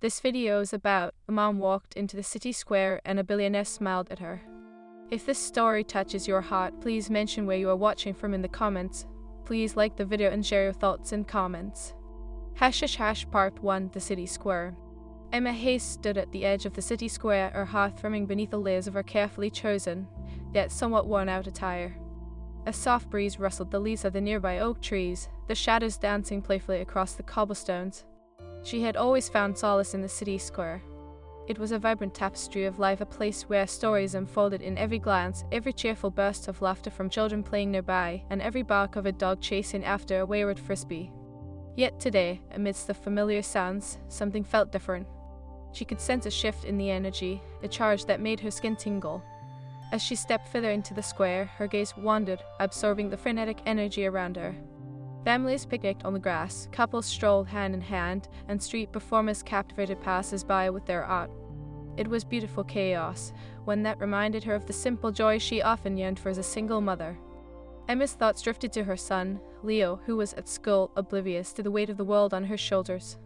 This video is about a mom walked into the city square and a billionaire smiled at her. If this story touches your heart, please mention where you are watching from in the comments. Please like the video and share your thoughts in comments. Part 1. The City Square. Emma Hayes stood at the edge of the city square, her heart thrumming beneath the layers of her carefully chosen, yet somewhat worn-out attire. A soft breeze rustled the leaves of the nearby oak trees, the shadows dancing playfully across the cobblestones. She had always found solace in the city square. It was a vibrant tapestry of life, a place where stories unfolded in every glance, every cheerful burst of laughter from children playing nearby, and every bark of a dog chasing after a wayward frisbee. Yet today, amidst the familiar sounds, something felt different. She could sense a shift in the energy, a charge that made her skin tingle. As she stepped further into the square, her gaze wandered, absorbing the frenetic energy around her. Families picnicked on the grass, couples strolled hand in hand, and street performers captivated passers-by with their art. It was beautiful chaos, one that reminded her of the simple joy she often yearned for as a single mother. Emma's thoughts drifted to her son, Leo, who was at school, oblivious to the weight of the world on her shoulders.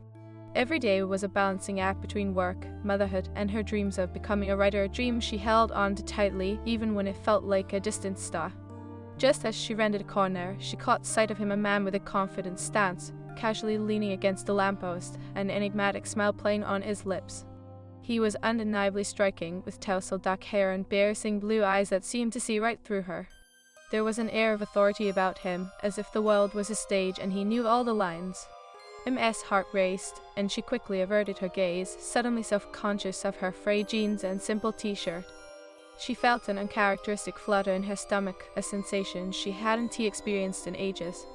Every day was a balancing act between work, motherhood, and her dreams of becoming a writer, a dream she held on to tightly, even when it felt like a distant star. Just as she rounded a corner, she caught sight of him, a man with a confident stance, casually leaning against a lamppost, an enigmatic smile playing on his lips. He was undeniably striking, with tousled dark hair and piercing blue eyes that seemed to see right through her. There was an air of authority about him, as if the world was a stage and he knew all the lines. Emma's heart raced, and she quickly averted her gaze, suddenly self-conscious of her frayed jeans and simple t-shirt. She felt an uncharacteristic flutter in her stomach, a sensation she hadn't experienced in ages.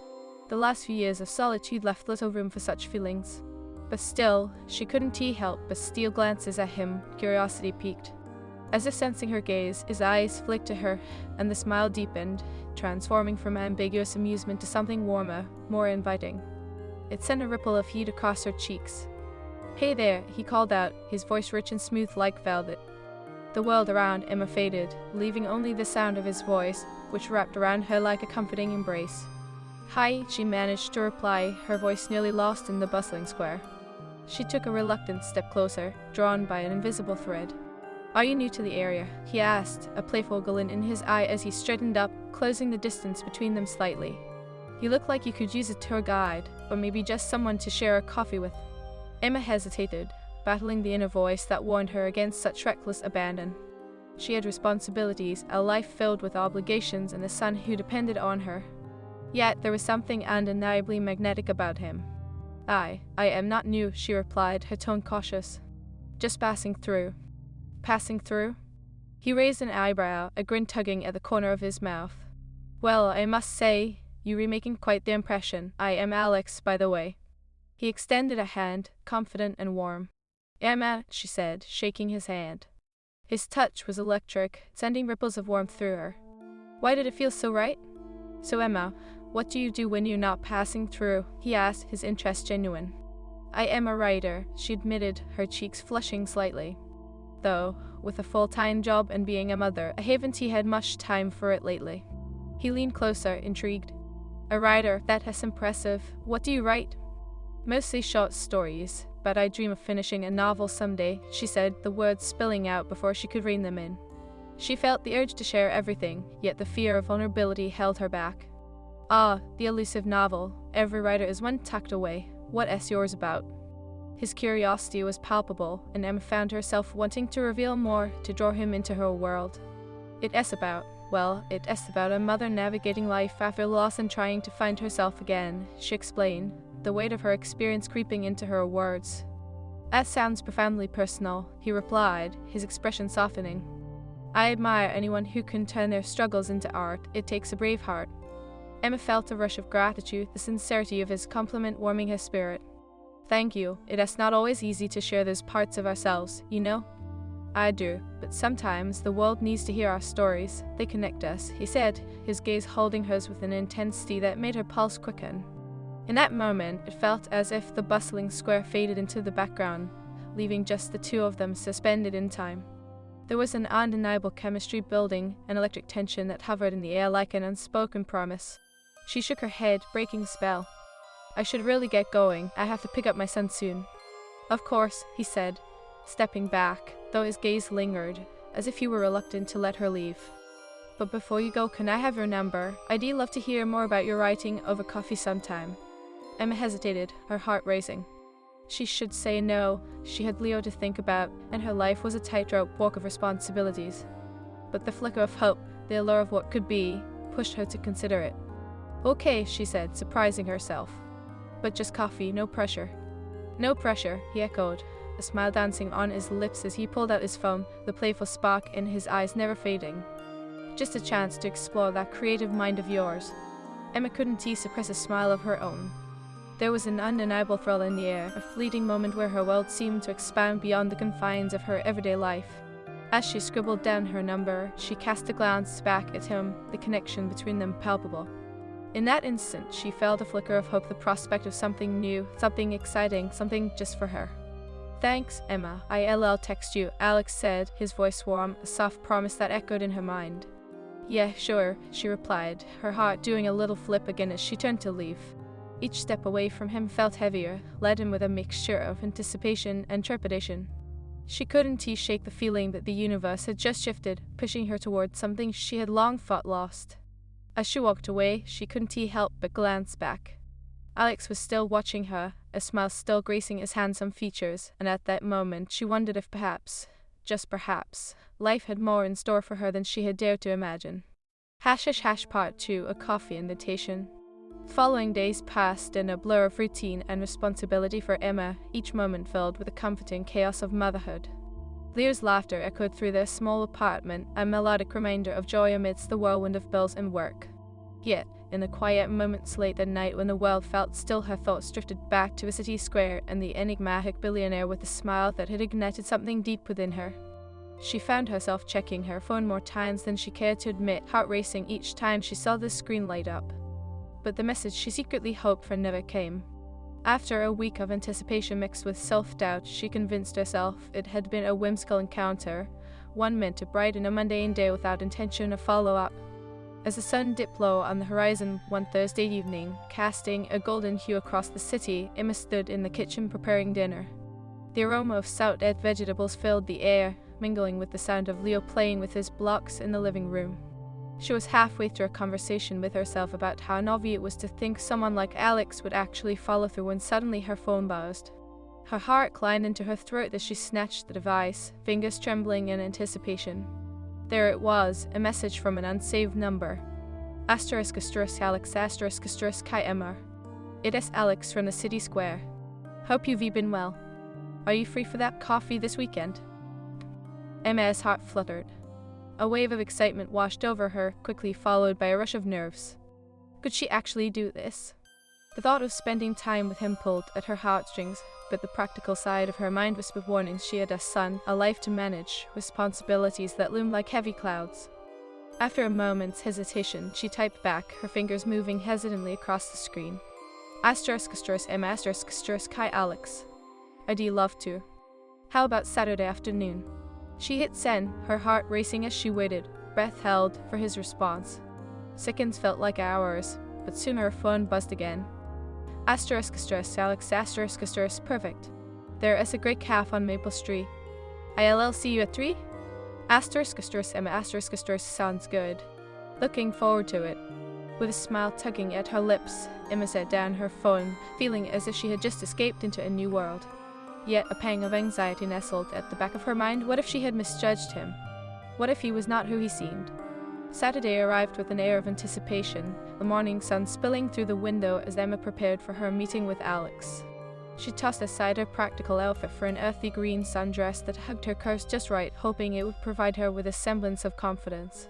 The last few years of solitude left little room for such feelings. But still, she couldn't help but steal glances at him, curiosity piqued. As if sensing her gaze, his eyes flicked to her, and the smile deepened, transforming from ambiguous amusement to something warmer, more inviting. It sent a ripple of heat across her cheeks. "Hey there," he called out, his voice rich and smooth like velvet. The world around Emma faded, leaving only the sound of his voice, which wrapped around her like a comforting embrace. "Hi," she managed to reply, her voice nearly lost in the bustling square. She took a reluctant step closer, drawn by an invisible thread. "Are you new to the area?" he asked, a playful glint in his eye as he straightened up, closing the distance between them slightly. "You look like you could use a tour guide, or maybe just someone to share a coffee with." Emma hesitated, battling the inner voice that warned her against such reckless abandon. She had responsibilities, a life filled with obligations, and a son who depended on her. Yet there was something undeniably magnetic about him. I am not new," she replied, her tone cautious. "Just passing through." "Passing through?" He raised an eyebrow, a grin tugging at the corner of his mouth. "Well, I must say, you're remaking quite the impression. I am Alex, by the way." He extended a hand, confident and warm. "Emma," she said, shaking his hand. His touch was electric, sending ripples of warmth through her. Why did it feel so right? "So Emma, what do you do when you're not passing through?" he asked, his interest genuine. "I am a writer," she admitted, her cheeks flushing slightly. Though, with a full-time job and being a mother, I haven't had much time for it lately. He leaned closer, intrigued. "A writer, that's impressive. What do you write?" "Mostly short stories, but I dream of finishing a novel someday," she said, the words spilling out before she could rein them in. She felt the urge to share everything, yet the fear of vulnerability held her back. "Ah, the elusive novel. Every writer is one tucked away. What is yours about?" His curiosity was palpable, and Emma found herself wanting to reveal more, to draw him into her world. It is about a mother navigating life after loss and trying to find herself again," she explained, the weight of her experience creeping into her words. "That sounds profoundly personal," he replied, his expression softening. "I admire anyone who can turn their struggles into art. It takes a brave heart." Emma felt a rush of gratitude, the sincerity of his compliment warming her spirit. "Thank you. It is not always easy to share those parts of ourselves, you know?" "I do, but sometimes the world needs to hear our stories. They connect us," he said, his gaze holding hers with an intensity that made her pulse quicken. In that moment, it felt as if the bustling square faded into the background, leaving just the two of them suspended in time. There was an undeniable chemistry building, an electric tension that hovered in the air like an unspoken promise. She shook her head, breaking the spell. "I should really get going. I have to pick up my son soon." Of course, he said, stepping back, though his gaze lingered, as if he were reluctant to let her leave. But before you go, can I have your number? I'd love to hear more about your writing over coffee sometime. Emma hesitated, her heart racing. She should say no, she had Leo to think about, and her life was a tightrope walk of responsibilities. But the flicker of hope, the allure of what could be, pushed her to consider it. Okay, she said, surprising herself. But just coffee, no pressure. No pressure, he echoed, a smile dancing on his lips as he pulled out his phone, the playful spark in his eyes never fading. Just a chance to explore that creative mind of yours. Emma couldn't suppress a smile of her own. There was an undeniable thrill in the air, a fleeting moment where her world seemed to expand beyond the confines of her everyday life. As she scribbled down her number, she cast a glance back at him, the connection between them palpable. In that instant, she felt a flicker of hope, the prospect of something new, something exciting, something just for her. Thanks, Emma. I'll text you, Alex said, his voice warm, a soft promise that echoed in her mind. Yeah, sure, she replied, her heart doing a little flip again as she turned to leave. Each step away from him felt heavier, laden with a mixture of anticipation and trepidation. She couldn't shake the feeling that the universe had just shifted, pushing her towards something she had long thought lost. As she walked away, she couldn't help but glance back. Alex was still watching her, a smile still gracing his handsome features, and at that moment she wondered if perhaps, just perhaps, life had more in store for her than she had dared to imagine. Part 2, a coffee invitation. Following days passed in a blur of routine and responsibility for Emma, each moment filled with the comforting chaos of motherhood. Leo's laughter echoed through their small apartment, a melodic reminder of joy amidst the whirlwind of bills and work. Yet, in the quiet moments late at night when the world felt still, her thoughts drifted back to a city square and the enigmatic billionaire with a smile that had ignited something deep within her. She found herself checking her phone more times than she cared to admit, heart racing each time she saw the screen light up. But the message she secretly hoped for never came. After a week of anticipation mixed with self-doubt, she convinced herself it had been a whimsical encounter, one meant to brighten a mundane day without intention of follow-up. As the sun dipped low on the horizon one Thursday evening, casting a golden hue across the city, Emma stood in the kitchen preparing dinner. The aroma of sautéed vegetables filled the air, mingling with the sound of Leo playing with his blocks in the living room. She was halfway through a conversation with herself about how novel it was to think someone like Alex would actually follow through when suddenly her phone buzzed. Her heart climbed into her throat as she snatched the device, fingers trembling in anticipation. There it was, a message from an unsaved number. **** Alex**** Kai Emma. It is Alex from the city square. Hope you've been well. Are you free for that coffee this weekend? Emma's heart fluttered. A wave of excitement washed over her, quickly followed by a rush of nerves. Could she actually do this? The thought of spending time with him pulled at her heartstrings, but the practical side of her mind whispered warnings. She had a son, a life to manage, responsibilities that loomed like heavy clouds. After a moment's hesitation, she typed back, her fingers moving hesitantly across the screen. ***Emma Kai Alex. I'd love to. How about Saturday afternoon? She hit send, her heart racing as she waited, breath held for his response. Seconds felt like hours, but soon her phone buzzed again. ***Alex***, perfect. There is a great calf on Maple Street. I'll see you at 3? Emma sounds good. Looking forward to it. With a smile tugging at her lips, Emma set down her phone, feeling as if she had just escaped into a new world. Yet a pang of anxiety nestled at the back of her mind. What if she had misjudged him? What if he was not who he seemed? Saturday arrived with an air of anticipation, the morning sun spilling through the window as Emma prepared for her meeting with Alex. She tossed aside her practical outfit for an earthy green sundress that hugged her curves just right, hoping it would provide her with a semblance of confidence.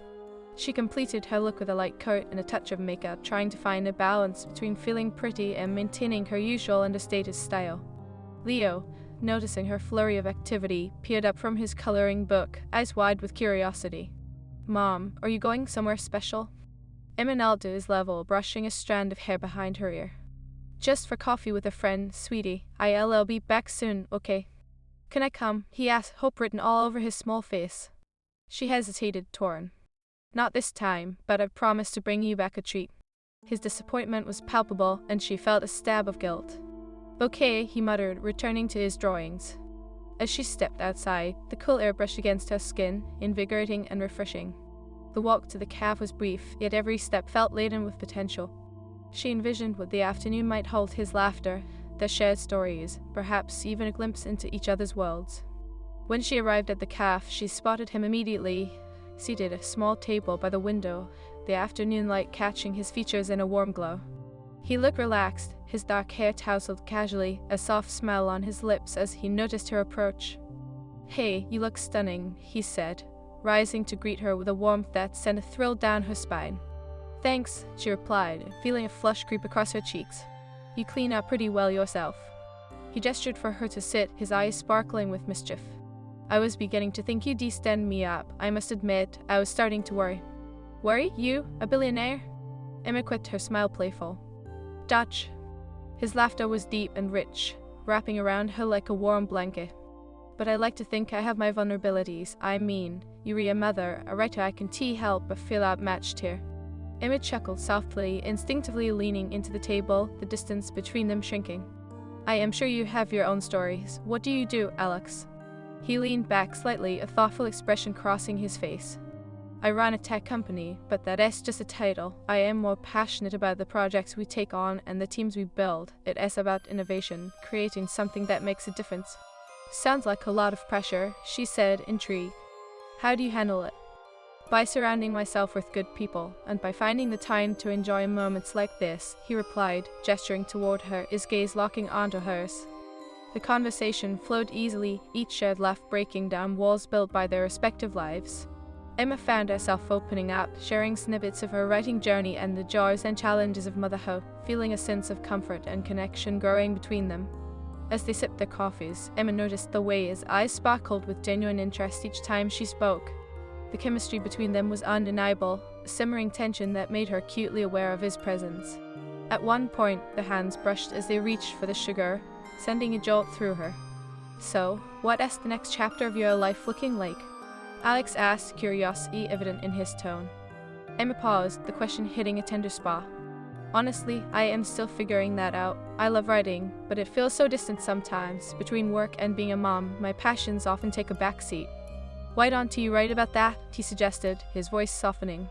She completed her look with a light coat and a touch of makeup, trying to find a balance between feeling pretty and maintaining her usual understated style. Leo, noticing her flurry of activity, peered up from his coloring book, eyes wide with curiosity. "Mom, are you going somewhere special?" Emma knelt to his level, brushing a strand of hair behind her ear. "Just for coffee with a friend, sweetie. I'll be back soon, okay?" "Can I come?" he asked, hope written all over his small face. She hesitated, torn. "Not this time, but I've promised to bring you back a treat." His disappointment was palpable, and she felt a stab of guilt. Okay, he muttered, returning to his drawings. As she stepped outside, the cool air brushed against her skin, invigorating and refreshing. The walk to the cave was brief, yet every step felt laden with potential. She envisioned what the afternoon might hold: his laughter, their shared stories, perhaps even a glimpse into each other's worlds. When she arrived at the cave, she spotted him immediately, seated at a small table by the window, the afternoon light catching his features in a warm glow. He looked relaxed, his dark hair tousled casually, a soft smile on his lips as he noticed her approach. "Hey, you look stunning," he said, rising to greet her with a warmth that sent a thrill down her spine. "Thanks," she replied, feeling a flush creep across her cheeks. "You clean up pretty well yourself." He gestured for her to sit, his eyes sparkling with mischief. "I was beginning to think you de-stand me up. I must admit, I was starting to worry." "Worry? You? A billionaire?" Emma quit, her smile playful. "Dutch." His laughter was deep and rich, wrapping around her like a warm blanket. "But I like to think I have my vulnerabilities. I mean, you're a mother, a writer. I can't help but feel outmatched here." Emma chuckled softly, instinctively leaning into the table, the distance between them shrinking. "I am sure you have your own stories. What do you do, Alex?" He leaned back slightly, a thoughtful expression crossing his face. "I run a tech company, but that's just a title. I am more passionate about the projects we take on and the teams we build. It is about innovation, creating something that makes a difference." "Sounds like a lot of pressure," she said, intrigued. "How do you handle it?" "By surrounding myself with good people, and by finding the time to enjoy moments like this," he replied, gesturing toward her, his gaze locking onto hers. The conversation flowed easily, each shared laugh breaking down walls built by their respective lives. Emma found herself opening up, sharing snippets of her writing journey and the joys and challenges of motherhood, feeling a sense of comfort and connection growing between them. As they sipped their coffees, Emma noticed the way his eyes sparkled with genuine interest each time she spoke. The chemistry between them was undeniable, a simmering tension that made her acutely aware of his presence. At one point, their hands brushed as they reached for the sugar, sending a jolt through her. "So, what is the next chapter of your life looking like?" Alex asked, curiosity evident in his tone. Emma paused, the question hitting a tender spot. "Honestly, I am still figuring that out. I love writing, but it feels so distant sometimes. Between work and being a mom, my passions often take a backseat." "Why don't you write about that?" he suggested, his voice softening.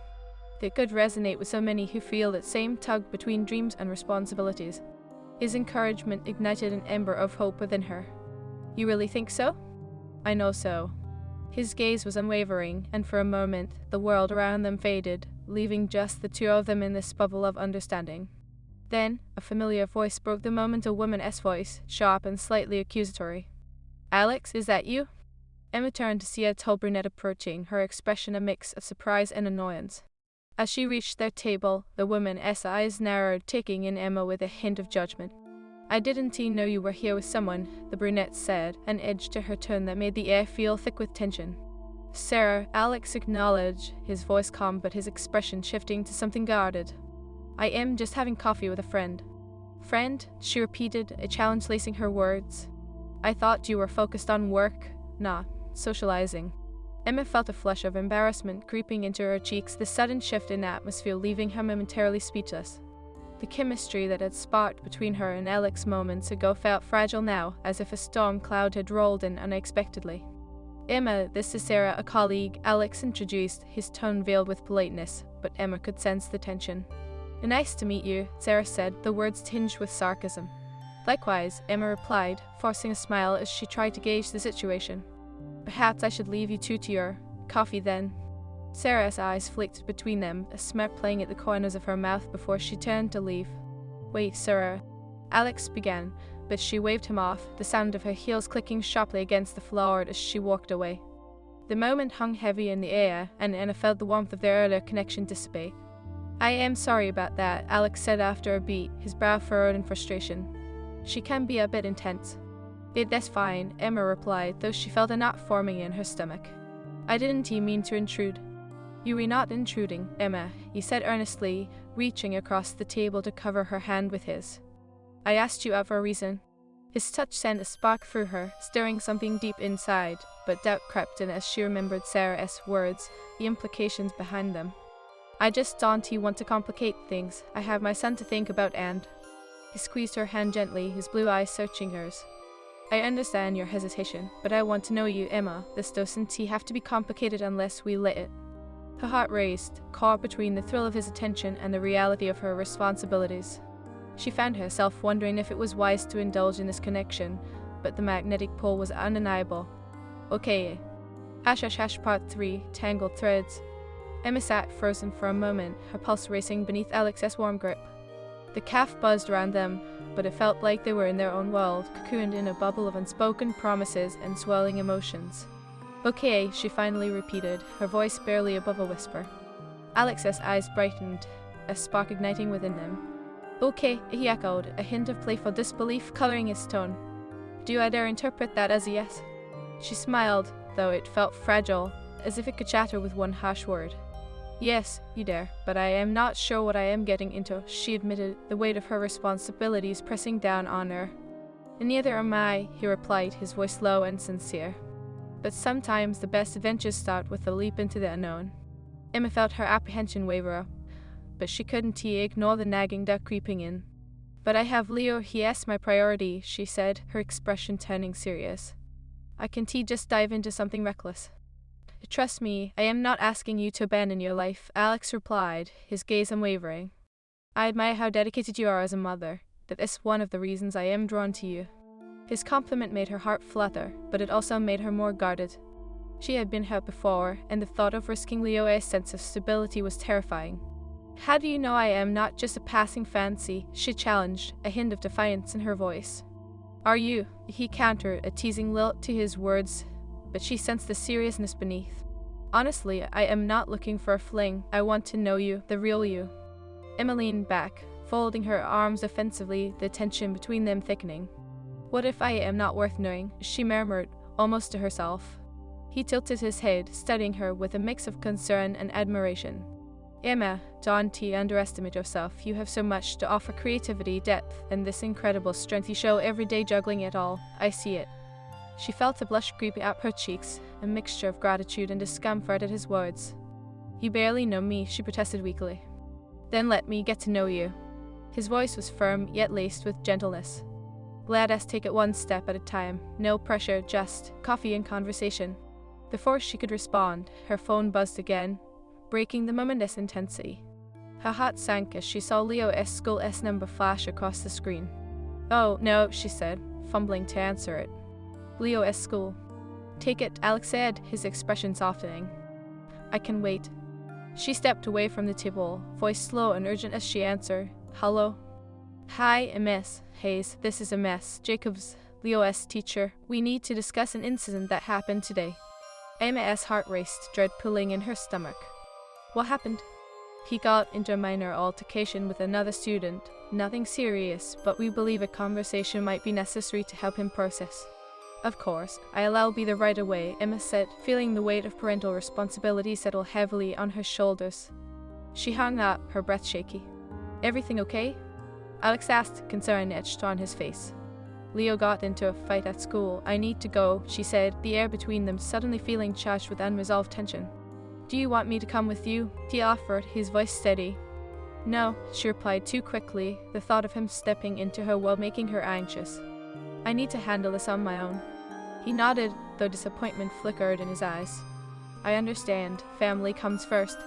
It could resonate with so many who feel that same tug between dreams and responsibilities. His encouragement ignited an ember of hope within her. "You really think so?" "I know so." His gaze was unwavering, and for a moment, the world around them faded, leaving just the two of them in this bubble of understanding. Then, a familiar voice broke the moment, a woman's voice, sharp and slightly accusatory. "Alex, is that you?" Emma turned to see a tall brunette approaching, her expression a mix of surprise and annoyance. As she reached their table, the woman's eyes narrowed, taking in Emma with a hint of judgment. "I didn't know you were here with someone," the brunette said, an edge to her tone that made the air feel thick with tension. "Sarah," Alex acknowledged, his voice calm but his expression shifting to something guarded. "I am just having coffee with a friend." "Friend?" she repeated, a challenge lacing her words. "I thought you were focused on work, not socializing." Emma felt a flush of embarrassment creeping into her cheeks, the sudden shift in atmosphere leaving her momentarily speechless. The chemistry that had sparked between her and Alex moments ago felt fragile now, as if a storm cloud had rolled in unexpectedly. "Emma, this is Sarah, a colleague," Alex introduced, his tone veiled with politeness, but Emma could sense the tension. "Nice to meet you," Sarah said, the words tinged with sarcasm. "Likewise," Emma replied, forcing a smile as she tried to gauge the situation. "Perhaps I should leave you two to your coffee then." Sarah's eyes flicked between them, a smirk playing at the corners of her mouth before she turned to leave. "Wait, Sarah," Alex began, but she waved him off, the sound of her heels clicking sharply against the floor as she walked away. The moment hung heavy in the air, and Anna felt the warmth of their earlier connection dissipate. "I am sorry about that," Alex said after a beat, his brow furrowed in frustration. "She can be a bit intense." That's fine," Emma replied, though she felt a knot forming in her stomach. "I didn't mean to intrude." "You were not intruding, Emma," he said earnestly, reaching across the table to cover her hand with his. "I asked you out for a reason." His touch sent a spark through her, stirring something deep inside, but doubt crept in as she remembered Sarah's words, the implications behind them. "I just don't want to complicate things. I have my son to think about and—" He squeezed her hand gently, his blue eyes searching hers. I understand your hesitation, but I want to know you, Emma. This doesn't have to be complicated unless we let it. Her heart raced, caught between the thrill of his attention and the reality of her responsibilities. She found herself wondering if it was wise to indulge in this connection, but the magnetic pull was undeniable. Okay. Part 3, Tangled Threads. Emma sat frozen for a moment, her pulse racing beneath Alex's warm grip. The calf buzzed around them, but it felt like they were in their own world, cocooned in a bubble of unspoken promises and swelling emotions. Okay, she finally repeated, her voice barely above a whisper. Alex's eyes brightened, a spark igniting within them. Okay, he echoed, a hint of playful disbelief coloring his tone. Do I dare interpret that as a yes? She smiled, though it felt fragile, as if it could shatter with one harsh word. Yes, you dare, but I am not sure what I am getting into, she admitted, the weight of her responsibilities pressing down on her. And neither am I, he replied, his voice low and sincere. But sometimes the best adventures start with a leap into the unknown. Emma felt her apprehension waver, but she couldn't ignore the nagging doubt creeping in. But I have Leo, he is my priority, she said, her expression turning serious. I can just dive into something reckless. Trust me, I am not asking you to abandon your life, Alex replied, his gaze unwavering. I admire how dedicated you are as a mother. That is one of the reasons I am drawn to you. His compliment made her heart flutter, but it also made her more guarded. She had been hurt before, and the thought of risking Leo's sense of stability was terrifying. How do you know I am not just a passing fancy? She challenged, a hint of defiance in her voice. Are you? He countered, a teasing lilt to his words, but she sensed the seriousness beneath. Honestly, I am not looking for a fling. I want to know you, the real you. Emma leaned back, folding her arms offensively, the tension between them thickening. What if I am not worth knowing? She murmured, almost to herself. He tilted his head, studying her with a mix of concern and admiration. Emma, don't underestimate yourself. You have so much to offer: creativity, depth, and this incredible strength you show every day juggling it all. I see it. She felt a blush creep up her cheeks, a mixture of gratitude and discomfort at his words. You barely know me, she protested weakly. Then let me get to know you. His voice was firm, yet laced with gentleness. Let us take it one step at a time. No pressure, just coffee and conversation. Before she could respond, her phone buzzed again, breaking the momentous intensity. Her heart sank as she saw Leo's school number flash across the screen. Oh, no, she said, fumbling to answer it. Leo's school. Take it, Alex said, his expression softening. I can wait. She stepped away from the table, voice slow and urgent as she answered. Hello? Hi, Miss Hayes. This is Miss Jacobs, Leo's teacher. We need to discuss an incident that happened today. Emma's heart raced, dread pulling in her stomach. What happened? He got into a minor altercation with another student. Nothing serious, but we believe a conversation might be necessary to help him process. Of course, I'll be there right away, Emma said, feeling the weight of parental responsibility settle heavily on her shoulders. She hung up, her breath shaky. Everything okay? Alex asked, concern etched on his face. Leo got into a fight at school. I need to go, she said, the air between them suddenly feeling charged with unresolved tension. Do you want me to come with you? He offered, his voice steady. No, she replied too quickly, the thought of him stepping into her world making her anxious. I need to handle this on my own. He nodded, though disappointment flickered in his eyes. I understand. Family comes first.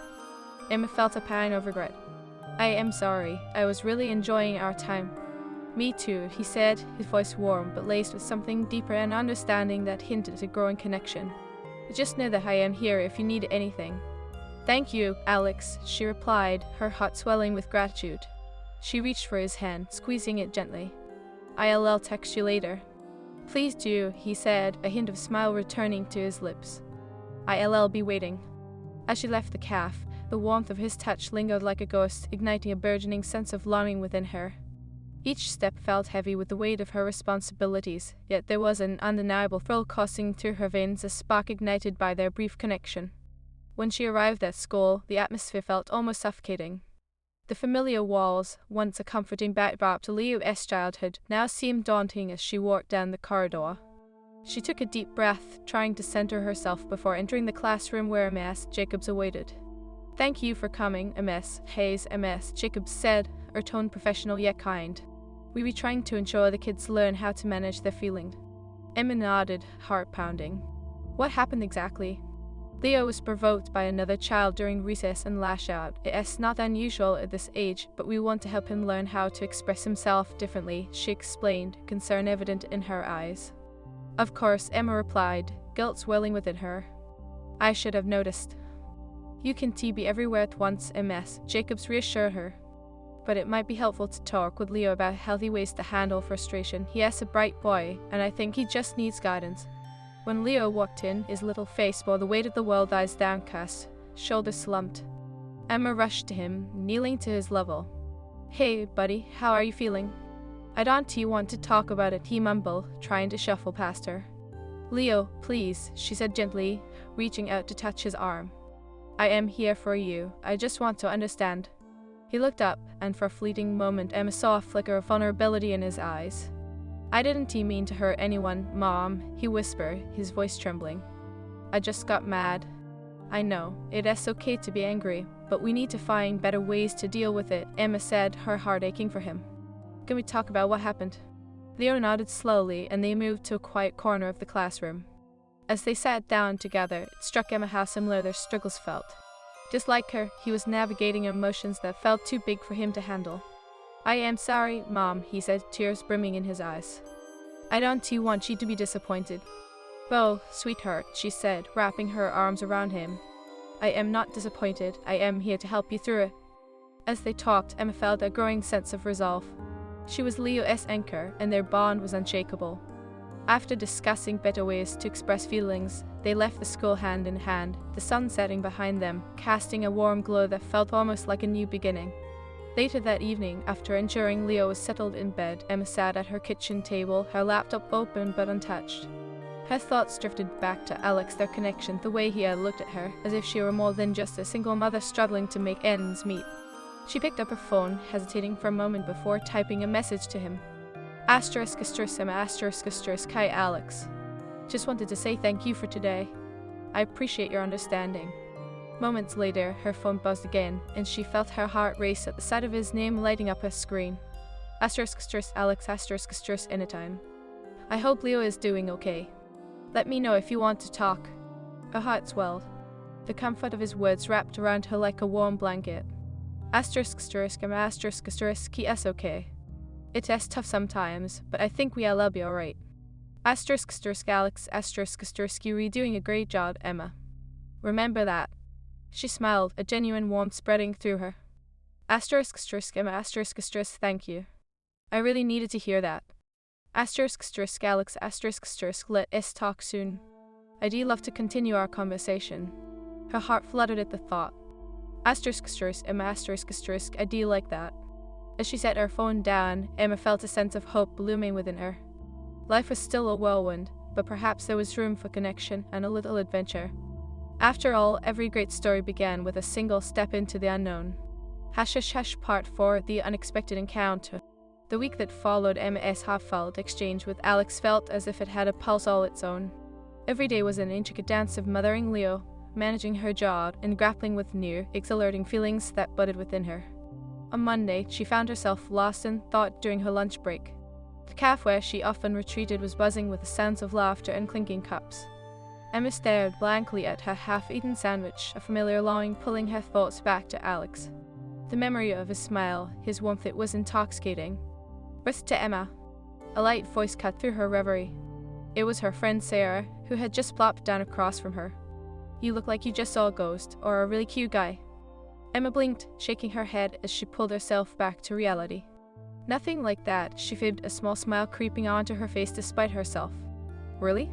Emma felt a pang of regret. I am sorry. I was really enjoying our time. Me too, he said, his voice warm, but laced with something deeper and understanding that hinted at a growing connection. Just know that I am here if you need anything. Thank you, Alex, she replied, her heart swelling with gratitude. She reached for his hand, squeezing it gently. I'll text you later. Please do, he said, a hint of smile returning to his lips. I'll be waiting. As she left the cafe, the warmth of his touch lingered like a ghost, igniting a burgeoning sense of longing within her. Each step felt heavy with the weight of her responsibilities, yet there was an undeniable thrill coursing through her veins, a spark ignited by their brief connection. When she arrived at school, the atmosphere felt almost suffocating. The familiar walls, once a comforting backdrop to Leo's childhood, now seemed daunting as she walked down the corridor. She took a deep breath, trying to center herself before entering the classroom where Miss Jacobs awaited. Thank you for coming, Miss Hayes, Miss Jacobs said, her tone professional yet kind. We be trying to ensure the kids learn how to manage their feelings. Emma nodded, heart pounding. What happened exactly? Leo was provoked by another child during recess and lashed out. It's not unusual at this age, but we want to help him learn how to express himself differently, she explained, concern evident in her eyes. Of course, Emma replied, guilt swelling within her. I should have noticed. You can be everywhere at once, MS, Jacobs reassured her. But it might be helpful to talk with Leo about healthy ways to handle frustration. He is a bright boy, and I think he just needs guidance. When Leo walked in, his little face bore the weight of the world, eyes downcast, shoulders slumped. Emma rushed to him, kneeling to his level. Hey, buddy, how are you feeling? I don't want to talk about it, he mumbled, trying to shuffle past her. Leo, please, she said gently, reaching out to touch his arm. I am here for you. I just want to understand. He looked up, and for a fleeting moment Emma saw a flicker of vulnerability in his eyes. I didn't mean to hurt anyone, Mom, he whispered, his voice trembling. I just got mad. I know, it is okay to be angry, but we need to find better ways to deal with it, Emma said, her heart aching for him. Can we talk about what happened? Leo nodded slowly, and they moved to a quiet corner of the classroom. As they sat down together, it struck Emma how similar their struggles felt. Just like her, he was navigating emotions that felt too big for him to handle. I am sorry, Mom, he said, tears brimming in his eyes. I don't want you to be disappointed. Bo, sweetheart, she said, wrapping her arms around him. I am not disappointed. I am here to help you through it. As they talked, Emma felt a growing sense of resolve. She was Leo's anchor, and their bond was unshakable. After discussing better ways to express feelings, they left the school hand in hand, the sun setting behind them, casting a warm glow that felt almost like a new beginning. Later that evening, after ensuring Leo was settled in bed, Emma sat at her kitchen table, her laptop open but untouched. Her thoughts drifted back to Alex, their connection, the way he had looked at her, as if she were more than just a single mother struggling to make ends meet. She picked up her phone, hesitating for a moment before typing a message to him. **Emma***** Hi Alex. Just wanted to say thank you for today. I appreciate your understanding. Moments later, her phone buzzed again, and she felt her heart race at the sight of his name lighting up her screen. **Alex**** anytime. I hope Leo is doing okay. Let me know if you want to talk. Her heart swelled. The comfort of his words wrapped around her like a warm blanket. **He is okay. It is tough sometimes, but I think we'll be alright. **Alex***, you're doing a great job, Emma. Remember that. She smiled, a genuine warmth spreading through her. Emma, thank you. I really needed to hear that. Alex, let us talk soon. I'd love to continue our conversation. Her heart fluttered at the thought. Emma, I do like that. As she set her phone down, Emma felt a sense of hope blooming within her. Life was still a whirlwind, but perhaps there was room for connection and a little adventure. After all, every great story began with a single step into the unknown. Part 4, The Unexpected Encounter. The week that followed Emma's heartfelt exchange with Alex felt as if it had a pulse all its own. Every day was an intricate dance of mothering Leo, managing her job, and grappling with new, exhilarating feelings that budded within her. On Monday, she found herself lost in thought during her lunch break. The cafe where she often retreated was buzzing with the sounds of laughter and clinking cups. Emma stared blankly at her half-eaten sandwich, a familiar longing pulling her thoughts back to Alex. The memory of his smile, his warmth, it was intoxicating. "Rest to Emma." A light voice cut through her reverie. It was her friend Sarah, who had just plopped down across from her. "You look like you just saw a ghost, or a really cute guy." Emma blinked, shaking her head as she pulled herself back to reality. "Nothing like that," she fibbed, a small smile creeping onto her face despite herself. "Really?"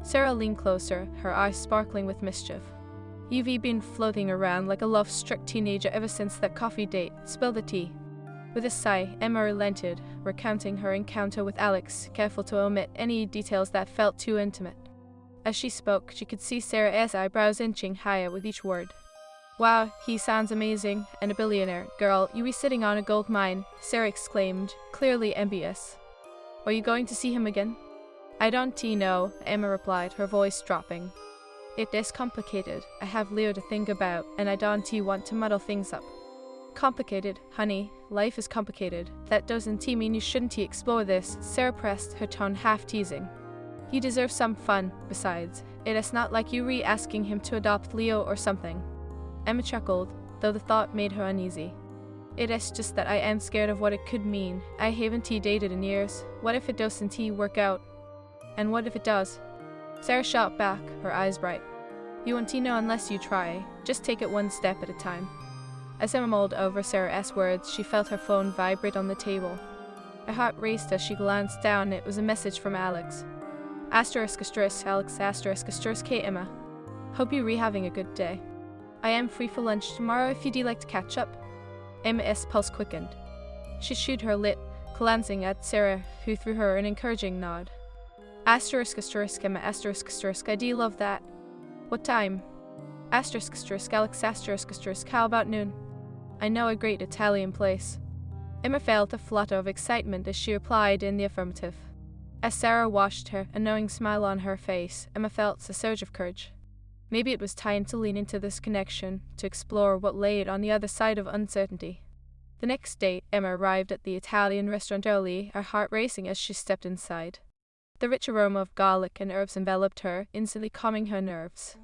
Sarah leaned closer, her eyes sparkling with mischief. "You've been floating around like a love-struck teenager ever since that coffee date. Spill the tea." With a sigh, Emma relented, recounting her encounter with Alex, careful to omit any details that felt too intimate. As she spoke, she could see Sarah's eyebrows inching higher with each word. "Wow, he sounds amazing, and a billionaire. Girl, you be sitting on a gold mine," Sarah exclaimed, clearly envious. "Are you going to see him again?" "I don't know," Emma replied, her voice dropping. "It is complicated. I have Leo to think about, and I don't want to muddle things up." Complicated, honey. Life is complicated. That doesn't mean you shouldn't explore this, Sarah pressed, her tone half-teasing. You deserve some fun, besides. It is not like you asking him to adopt Leo or something. Emma chuckled, though the thought made her uneasy. It is just that I am scared of what it could mean. I haven't dated in years. What if it doesn't work out? And what if it does? Sarah shot back, her eyes bright. You won't know unless you try. Just take it one step at a time. As Emma mulled over Sarah's words, she felt her phone vibrate on the table. Her heart raced as she glanced down. It was a message from Alex. Alex K. Emma. Hope you're having a good day. I am free for lunch tomorrow if you'd like to catch up. Emma's pulse quickened. She chewed her lip, glancing at Sarah, who threw her an encouraging nod. Emma, I do love that. What time? Alex, how about noon? I know a great Italian place. Emma felt a flutter of excitement as she replied in the affirmative. As Sarah watched her, a knowing smile on her face, Emma felt a surge of courage. Maybe it was time to lean into this connection, to explore what lay on the other side of uncertainty. The next day, Emma arrived at the Italian restaurant early, her heart racing as she stepped inside. The rich aroma of garlic and herbs enveloped her, instantly calming her nerves.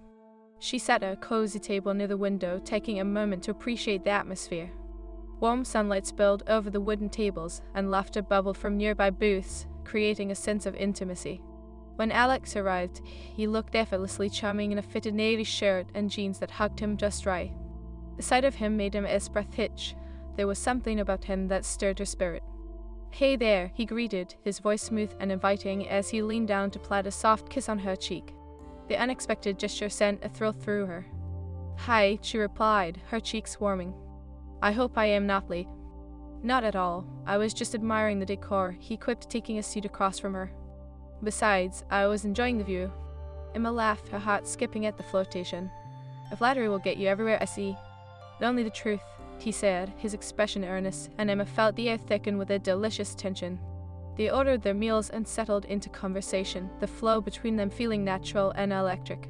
She sat at a cozy table near the window, taking a moment to appreciate the atmosphere. Warm sunlight spilled over the wooden tables, and laughter bubbled from nearby booths, creating a sense of intimacy. When Alex arrived, he looked effortlessly charming in a fitted navy shirt and jeans that hugged him just right. The sight of him made Emma's breath hitch. There was something about him that stirred her spirit. Hey there, he greeted, his voice smooth and inviting as he leaned down to plant a soft kiss on her cheek. The unexpected gesture sent a thrill through her. Hi, she replied, her cheeks warming. I hope I am not late. Not at all. I was just admiring the decor, he quipped, taking a seat across from her. Besides, I was enjoying the view. Emma laughed, her heart skipping at the flotation. Flattery will get you everywhere, I see. Only the truth, he said, his expression earnest, and Emma felt the air thicken with a delicious tension. They ordered their meals and settled into conversation, the flow between them feeling natural and electric.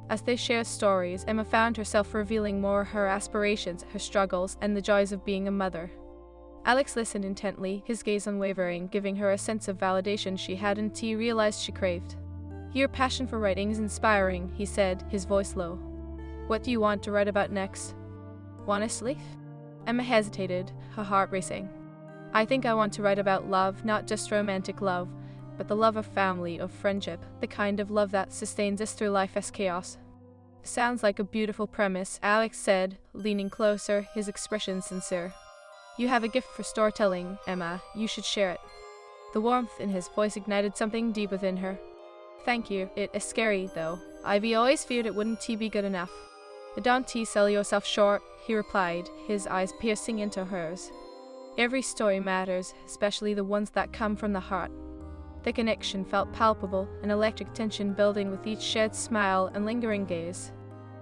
As they shared stories, Emma found herself revealing more her aspirations, her struggles, and the joys of being a mother. Alex listened intently, his gaze unwavering, giving her a sense of validation she hadn't realized she craved. Your passion for writing is inspiring, he said, his voice low. What do you want to write about next? Honestly? Emma hesitated, her heart racing. I think I want to write about love, not just romantic love, but the love of family, of friendship, the kind of love that sustains us through life as chaos. Sounds like a beautiful premise, Alex said, leaning closer, his expression sincere. You have a gift for storytelling, Emma. You should share it. The warmth in his voice ignited something deep within her. Thank you. It is scary, though. I've always feared it wouldn't be good enough. Don't sell yourself short, he replied, his eyes piercing into hers. Every story matters, especially the ones that come from the heart. The connection felt palpable, an electric tension building with each shared smile and lingering gaze.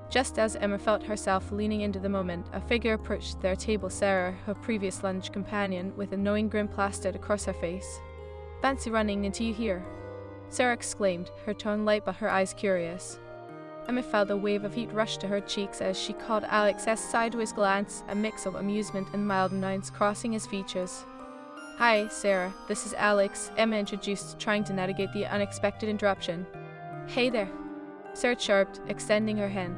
Just as Emma felt herself leaning into the moment, a figure approached their table. Sarah, her previous lunch companion, with a knowing grin plastered across her face. Fancy running into you here? Sarah exclaimed, her tone light but her eyes curious. Emma felt a wave of heat rush to her cheeks as she caught Alex's sideways glance, a mix of amusement and mild annoyance crossing his features. Hi, Sarah, this is Alex, Emma introduced, trying to navigate the unexpected interruption. Hey there, Sarah chirped, extending her hand.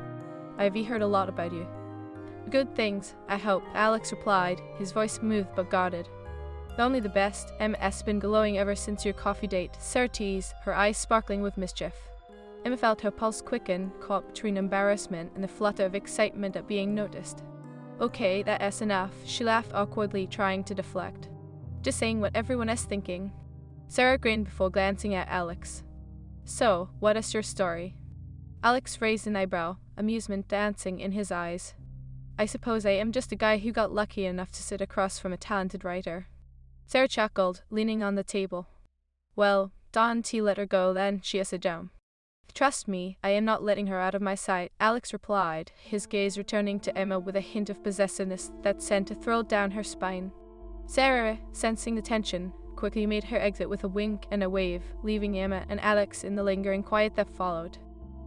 I've heard a lot about you. Good things, I hope, Alex replied, his voice smooth but guarded. Only the best, Emma's been glowing ever since your coffee date, Sarah teased, her eyes sparkling with mischief. Emma felt her pulse quicken, caught between embarrassment and the flutter of excitement at being noticed. Okay, that's enough, she laughed awkwardly, trying to deflect. Just saying what everyone is thinking. Sarah grinned before glancing at Alex. So, what is your story? Alex raised an eyebrow, amusement dancing in his eyes. I suppose I am just a guy who got lucky enough to sit across from a talented writer. Sarah chuckled, leaning on the table. Well, don't let her go then, she sat down. Trust me, I am not letting her out of my sight, Alex replied, his gaze returning to Emma with a hint of possessiveness that sent a thrill down her spine. Sarah, sensing the tension, quickly made her exit with a wink and a wave, leaving Emma and Alex in the lingering quiet that followed.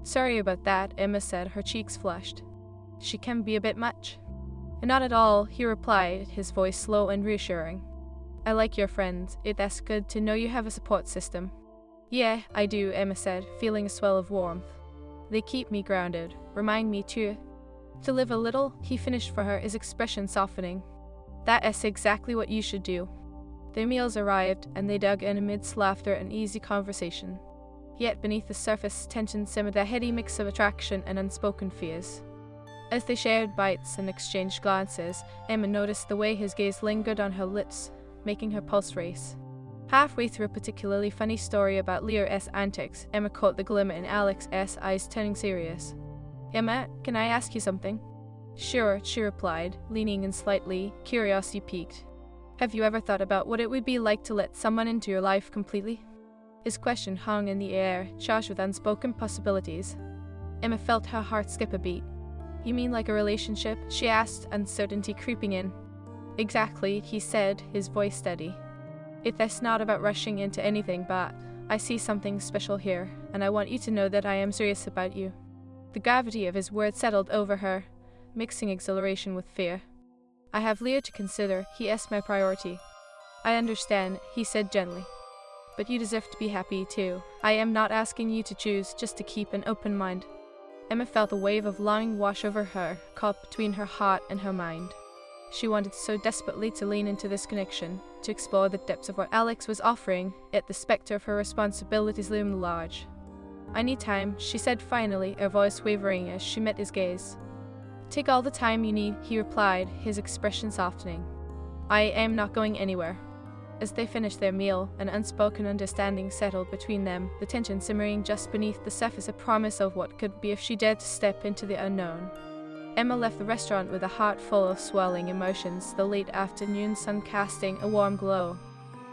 Sorry about that, Emma said, her cheeks flushed. She can be a bit much. Not at all, he replied, his voice slow and reassuring. I like your friends. That's good to know you have a support system. Yeah, I do, Emma said, feeling a swell of warmth. They keep me grounded, remind me to live a little, he finished for her, his expression softening. That is exactly what you should do. Their meals arrived, and they dug in amidst laughter and easy conversation. Yet beneath the surface tension simmered a heady mix of attraction and unspoken fears. As they shared bites and exchanged glances, Emma noticed the way his gaze lingered on her lips, making her pulse race. Halfway through a particularly funny story about Leo's antics, Emma caught the glimmer in Alex's eyes turning serious. Emma, can I ask you something? Sure, she replied, leaning in slightly, curiosity piqued. Have you ever thought about what it would be like to let someone into your life completely? His question hung in the air, charged with unspoken possibilities. Emma felt her heart skip a beat. You mean like a relationship? She asked, uncertainty creeping in. Exactly, he said, his voice steady. It's not about rushing into anything, but I see something special here, and I want you to know that I am serious about you. The gravity of his words settled over her, mixing exhilaration with fear. I have Leo to consider, he is my priority. I understand, he said gently. But you deserve to be happy too. I am not asking you to choose, just to keep an open mind. Emma felt a wave of longing wash over her, caught between her heart and her mind. She wanted so desperately to lean into this connection, to explore the depths of what Alex was offering, yet the specter of her responsibilities loomed large. I need time, she said finally, her voice wavering as she met his gaze. Take all the time you need, he replied, his expression softening. I am not going anywhere. As they finished their meal, an unspoken understanding settled between them, the tension simmering just beneath the surface, a promise of what could be if she dared to step into the unknown. Emma left the restaurant with a heart full of swelling emotions, the late afternoon sun casting a warm glow